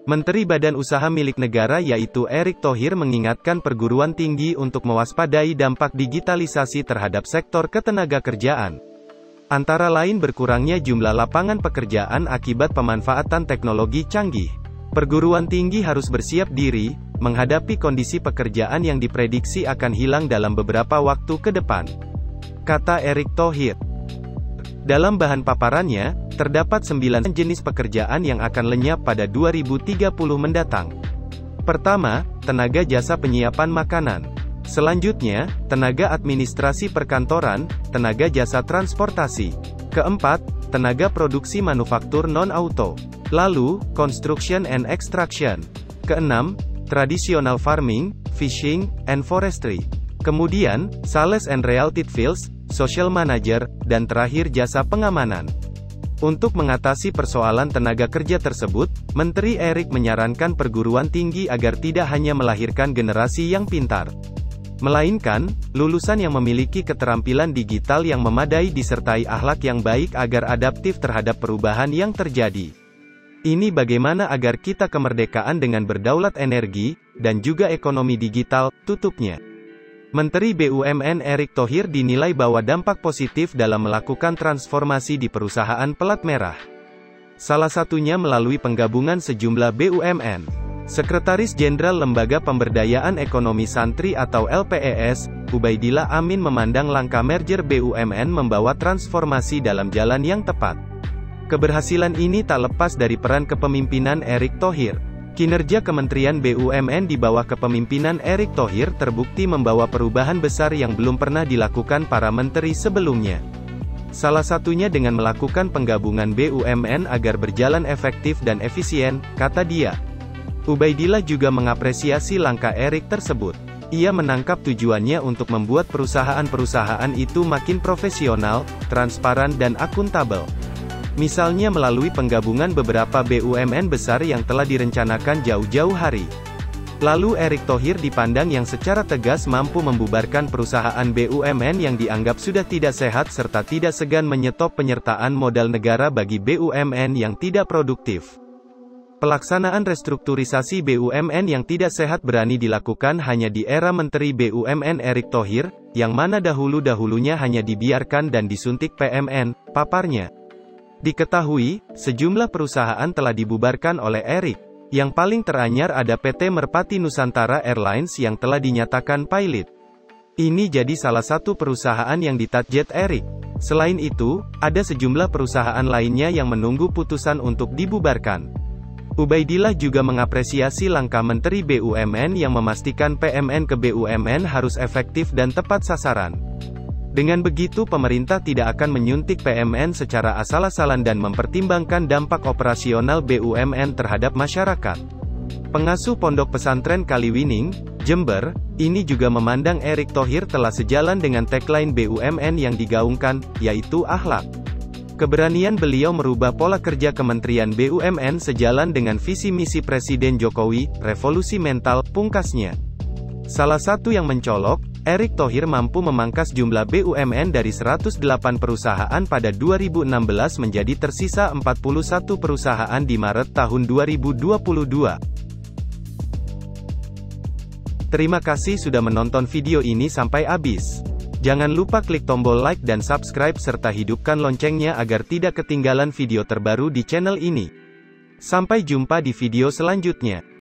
Menteri Badan Usaha Milik Negara yaitu Erick Thohir mengingatkan perguruan tinggi untuk mewaspadai dampak digitalisasi terhadap sektor ketenagakerjaan. Antara lain berkurangnya jumlah lapangan pekerjaan akibat pemanfaatan teknologi canggih. Perguruan tinggi harus bersiap diri, menghadapi kondisi pekerjaan yang diprediksi akan hilang dalam beberapa waktu ke depan, kata Erick Thohir. Dalam bahan paparannya, terdapat 9 jenis pekerjaan yang akan lenyap pada 2030 mendatang. Pertama, tenaga jasa penyiapan makanan. Selanjutnya, tenaga administrasi perkantoran, tenaga jasa transportasi. Keempat, tenaga produksi manufaktur non-auto. Lalu, construction and extraction. Keenam, traditional farming, fishing, and forestry. Kemudian, sales and related fields, social manager, dan terakhir jasa pengamanan. Untuk mengatasi persoalan tenaga kerja tersebut, Menteri Erick menyarankan perguruan tinggi agar tidak hanya melahirkan generasi yang pintar, melainkan lulusan yang memiliki keterampilan digital yang memadai disertai akhlak yang baik agar adaptif terhadap perubahan yang terjadi. Ini bagaimana agar kita kemerdekaan dengan berdaulat energi, dan juga ekonomi digital, tutupnya. Menteri BUMN Erick Thohir dinilai bawa dampak positif dalam melakukan transformasi di perusahaan pelat merah. Salah satunya melalui penggabungan sejumlah BUMN. Sekretaris Jenderal Lembaga Pemberdayaan Ekonomi Santri atau LPES, Ubaidillah Amin memandang langkah merger BUMN membawa transformasi dalam jalan yang tepat. Keberhasilan ini tak lepas dari peran kepemimpinan Erick Thohir. Kinerja Kementerian BUMN di bawah kepemimpinan Erick Thohir terbukti membawa perubahan besar yang belum pernah dilakukan para menteri sebelumnya. Salah satunya dengan melakukan penggabungan BUMN agar berjalan efektif dan efisien, kata dia. Ubaidillah juga mengapresiasi langkah Erick tersebut. Ia menangkap tujuannya untuk membuat perusahaan-perusahaan itu makin profesional, transparan dan akuntabel. Misalnya melalui penggabungan beberapa BUMN besar yang telah direncanakan jauh-jauh hari. Lalu Erick Thohir dipandang yang secara tegas mampu membubarkan perusahaan BUMN yang dianggap sudah tidak sehat serta tidak segan menyetop penyertaan modal negara bagi BUMN yang tidak produktif. Pelaksanaan restrukturisasi BUMN yang tidak sehat berani dilakukan hanya di era Menteri BUMN Erick Thohir, yang mana dahulu-dahulunya hanya dibiarkan dan disuntik PMN, paparnya. Diketahui, sejumlah perusahaan telah dibubarkan oleh Erick. Yang paling teranyar ada PT Merpati Nusantara Airlines yang telah dinyatakan pailit. Ini jadi salah satu perusahaan yang ditarget Erick. Selain itu, ada sejumlah perusahaan lainnya yang menunggu putusan untuk dibubarkan. Ubaidillah juga mengapresiasi langkah Menteri BUMN yang memastikan PMN ke BUMN harus efektif dan tepat sasaran. Dengan begitu pemerintah tidak akan menyuntik PMN secara asal-asalan dan mempertimbangkan dampak operasional BUMN terhadap masyarakat. Pengasuh Pondok Pesantren Kaliwining, Jember, ini juga memandang Erick Thohir telah sejalan dengan tagline BUMN yang digaungkan, yaitu akhlak. Keberanian beliau merubah pola kerja Kementerian BUMN sejalan dengan visi misi Presiden Jokowi, revolusi mental, pungkasnya. Salah satu yang mencolok, Erick Thohir mampu memangkas jumlah BUMN dari 108 perusahaan pada 2016 menjadi tersisa 41 perusahaan di Maret tahun 2022. Terima kasih sudah menonton video ini sampai habis. Jangan lupa klik tombol like dan subscribe serta hidupkan loncengnya agar tidak ketinggalan video terbaru di channel ini. Sampai jumpa di video selanjutnya.